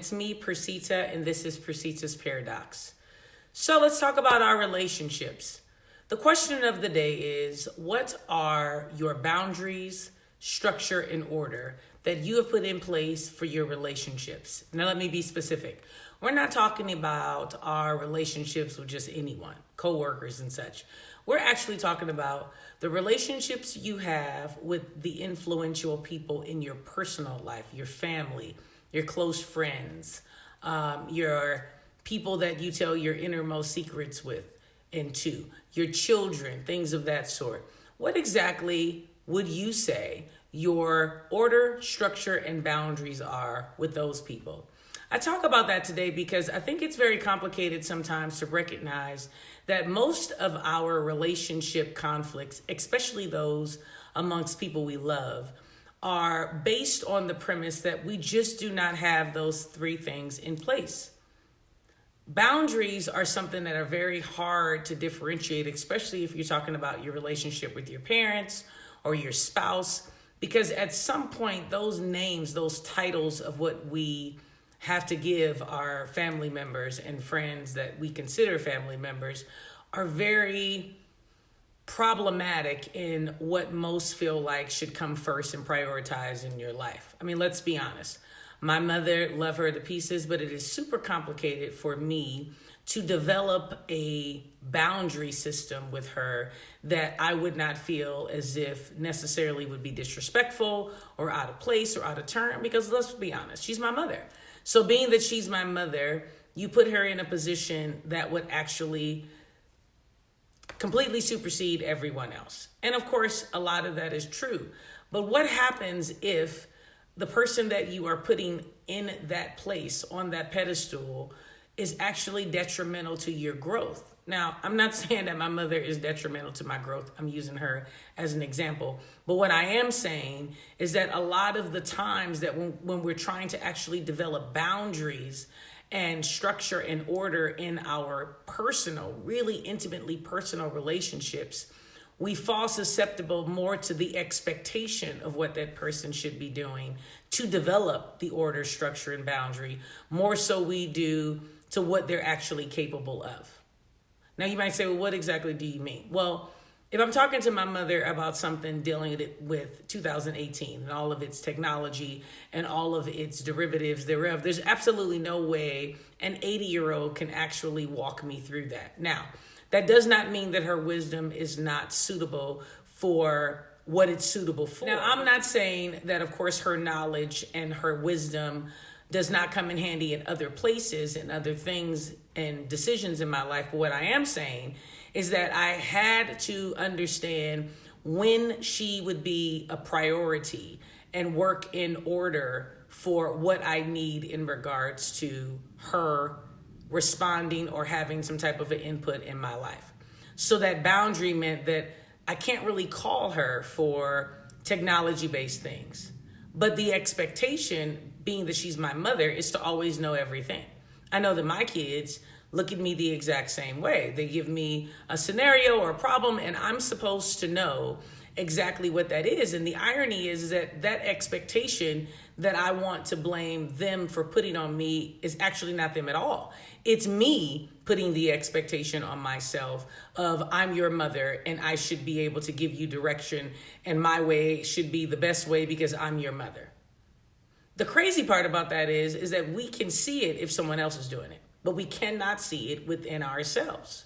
It's me, Persita, and this is Persita's Paradox. So let's talk about our relationships. The question of the day is, what are your boundaries, structure, and order that you have put in place for your relationships? Now, let me be specific. We're not talking about our relationships with just anyone, coworkers and such. We're actually talking about the relationships you have with the influential people in your personal life, your family, your close friends, your people that you tell your innermost secrets with and to, your children, things of that sort. What exactly would you say your order, structure, and boundaries are with those people? I talk about that today because I think it's very complicated sometimes to recognize that most of our relationship conflicts, especially those amongst people we love, are based on the premise that we just do not have those three things in place. Boundaries are something that are very hard to differentiate, especially if you're talking about your relationship with your parents or your spouse, because at some point those names, those titles of what we have to give our family members and friends that we consider family members are very problematic in what most feel like should come first and prioritize in your life. I mean, let's be honest. My mother, love her to pieces, but it is super complicated for me to develop a boundary system with her that I would not feel as if necessarily would be disrespectful or out of place or out of turn, because let's be honest, she's my mother. So being that she's my mother, you put her in a position that would actually completely supersede everyone else. And of course, a lot of that is true. But what happens if the person that you are putting in that place, on that pedestal, is actually detrimental to your growth? Now, I'm not saying that my mother is detrimental to my growth. I'm using her as an example. But what I am saying is that a lot of the times that when we're trying to actually develop boundaries and structure and order in our personal, really intimately personal relationships, we fall susceptible more to the expectation of what that person should be doing to develop the order, structure, and boundary, more so we do to what they're actually capable of. Now, you might say, well, what exactly do you mean? Well, if I'm talking to my mother about something dealing with 2018 and all of its technology and all of its derivatives thereof, there's absolutely no way an 80-year-old can actually walk me through that. Now, that does not mean that her wisdom is not suitable for what it's suitable for. Now, I'm not saying that, of course, her knowledge and her wisdom does not come in handy in other places and other things and decisions in my life. But what I am saying is that I had to understand when she would be a priority and work in order for what I need in regards to her responding or having some type of an input in my life. So that boundary meant that I can't really call her for technology-based things. But the expectation, being that she's my mother, is to always know everything. I know that my kids look at me the exact same way. They give me a scenario or a problem, and I'm supposed to know exactly what that is. And the irony is that that expectation that I want to blame them for putting on me is actually not them at all. It's me putting the expectation on myself of I'm your mother and I should be able to give you direction, and my way should be the best way because I'm your mother. The crazy part about that is that we can see it if someone else is doing it, but we cannot see it within ourselves.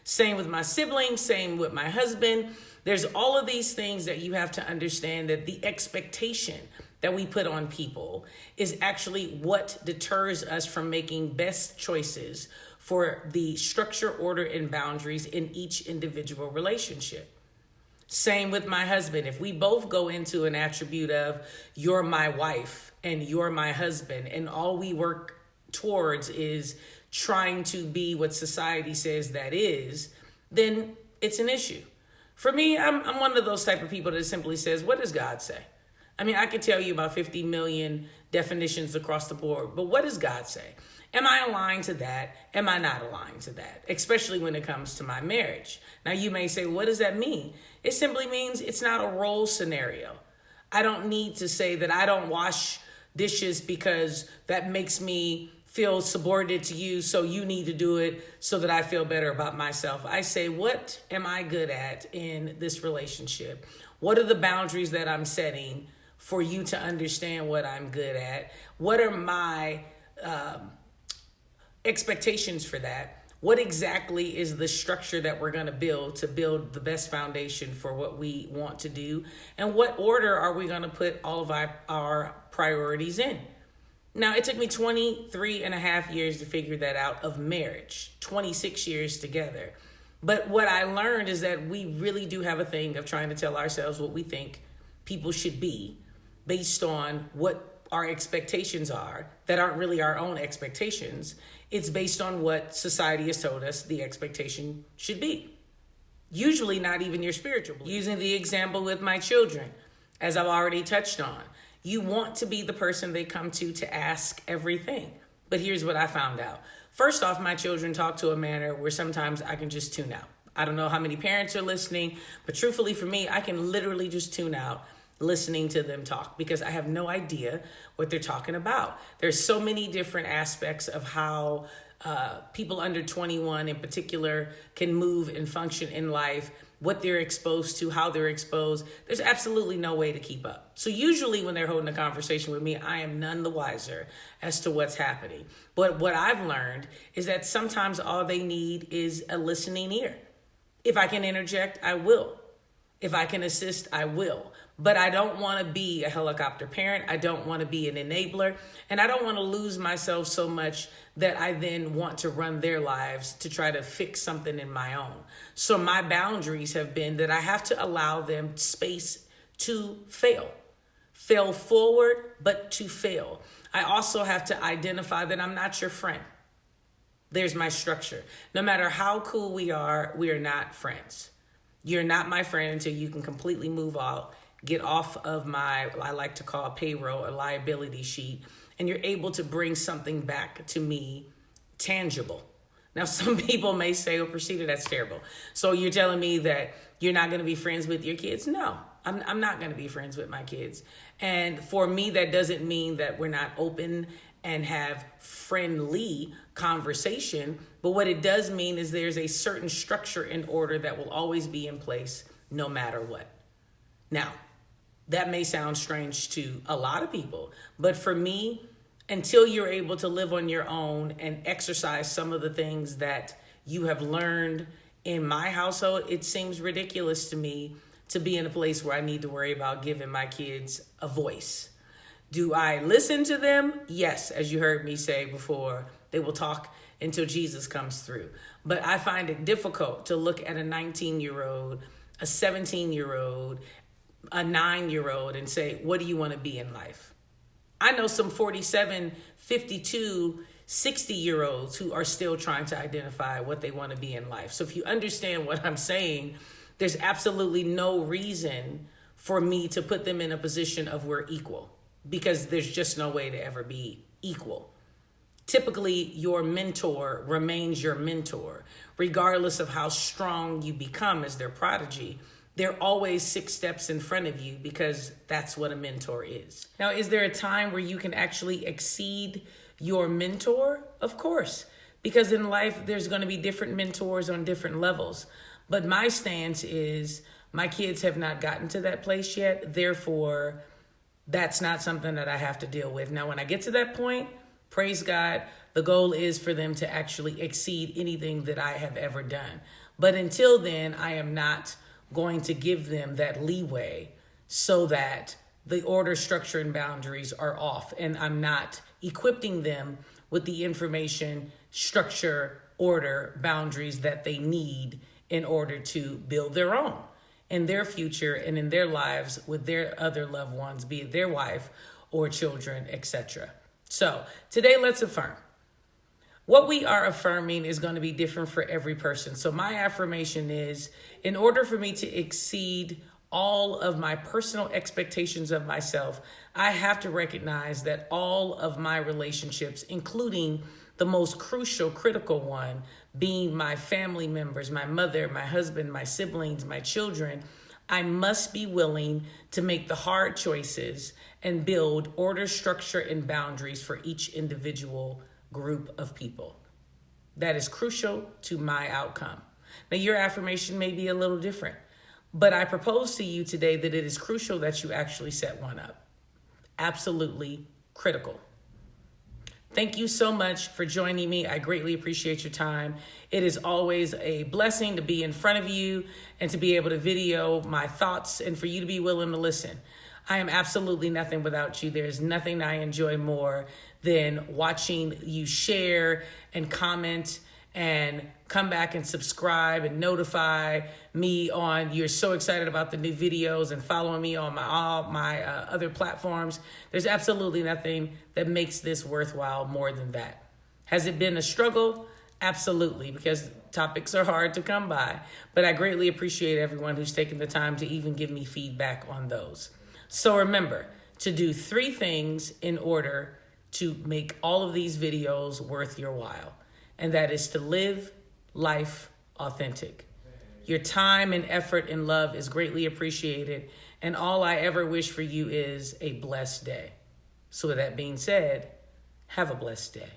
Same with my siblings, same with my husband. There's all of these things that you have to understand, that the expectation that we put on people is actually what deters us from making best choices for the structure, order, and boundaries in each individual relationship. Same with my husband. If we both go into an attribute of you're my wife and you're my husband, and all we work towards is trying to be what society says that is, then it's an issue. For me, I'm one of those type of people that simply says, what does God say? I mean, I could tell you about 50 million definitions across the board, but what does God say? Am I aligned to that? Am I not aligned to that? Especially when it comes to my marriage. Now, you may say, what does that mean? It simply means it's not a role scenario. I don't need to say that I don't wash dishes because that makes me feel subordinate to you, so you need to do it so that I feel better about myself. I say, what am I good at in this relationship? What are the boundaries that I'm setting for you to understand what I'm good at? What are my expectations for that? What exactly is the structure that we're going to build the best foundation for what we want to do? And what order are we going to put all of our priorities in? Now, it took me 23 and a half years to figure that out of marriage, 26 years together. But what I learned is that we really do have a thing of trying to tell ourselves what we think people should be based on what our expectations are that aren't really our own expectations. It's based on what society has told us the expectation should be. Usually not even your spiritual belief. Using the example with my children, as I've already touched on, you want to be the person they come to ask everything. But here's what I found out. First off, my children talk to a manner where sometimes I can just tune out. I don't know how many parents are listening, but truthfully for me, I can literally just tune out listening to them talk because I have no idea what they're talking about. There's so many different aspects of how people under 21 in particular can move and function in life, what they're exposed to, how they're exposed. There's absolutely no way to keep up. So usually when they're holding a conversation with me, I am none the wiser as to what's happening. But what I've learned is that sometimes all they need is a listening ear. If I can interject, I will. If I can assist, I will. But I don't want to be a helicopter parent. I don't want to be an enabler. And I don't want to lose myself so much that I then want to run their lives to try to fix something in my own. So my boundaries have been that I have to allow them space to fail. Fail forward, but to fail. I also have to identify that I'm not your friend. There's my structure. No matter how cool we are not friends. You're not my friend until you can completely move out, get off of my, I like to call payroll, a liability sheet, and you're able to bring something back to me tangible. Now, some people may say, oh, Procedure, that's terrible. So you're telling me that you're not going to be friends with your kids? No, I'm not going to be friends with my kids. And for me, that doesn't mean that we're not open and have friendly conversation. But what it does mean is there's a certain structure and order that will always be in place no matter what. Now, that may sound strange to a lot of people, but for me, until you're able to live on your own and exercise some of the things that you have learned in my household, it seems ridiculous to me to be in a place where I need to worry about giving my kids a voice. Do I listen to them? Yes, as you heard me say before, they will talk until Jesus comes through. But I find it difficult to look at a 19-year-old, a 17-year-old, a 9-year-old and say, what do you want to be in life? I know some 47, 52, 60-year-olds who are still trying to identify what they want to be in life. So if you understand what I'm saying, there's absolutely no reason for me to put them in a position of we're equal, because there's just no way to ever be equal. Typically, your mentor remains your mentor, regardless of how strong you become as their prodigy. They're always 6 steps in front of you because that's what a mentor is. Now, is there a time where you can actually exceed your mentor? Of course, because in life, there's going to be different mentors on different levels. But my stance is my kids have not gotten to that place yet. Therefore, that's not something that I have to deal with. Now, when I get to that point, praise God, the goal is for them to actually exceed anything that I have ever done. But until then, I am not going to give them that leeway so that the order, structure, and boundaries are off. And I'm not equipping them with the information, structure, order, boundaries that they need in order to build their own in their future and in their lives with their other loved ones, be it their wife or children, etc. So today, let's affirm. What we are affirming is going to be different for every person. So my affirmation is, in order for me to exceed all of my personal expectations of myself, I have to recognize that all of my relationships, including the most crucial, critical one, being my family members, my mother, my husband, my siblings, my children, I must be willing to make the hard choices and build order, structure, and boundaries for each individual group of people. That is crucial to my outcome. Now, your affirmation may be a little different, but I propose to you today that it is crucial that you actually set one up. Absolutely critical. Thank you so much for joining me. I greatly appreciate your time. It is always a blessing to be in front of you and to be able to video my thoughts and for you to be willing to listen. I am absolutely nothing without you. There's nothing I enjoy more than watching you share and comment and come back and subscribe and notify me on you're so excited about the new videos and following me on all my other platforms. There's absolutely nothing that makes this worthwhile more than that. Has it been a struggle? Absolutely, because topics are hard to come by. But I greatly appreciate everyone who's taken the time to even give me feedback on those. So remember to do 3 things in order to make all of these videos worth your while. And that is to live life authentic. Your time and effort and love is greatly appreciated. And all I ever wish for you is a blessed day. So with that being said, have a blessed day.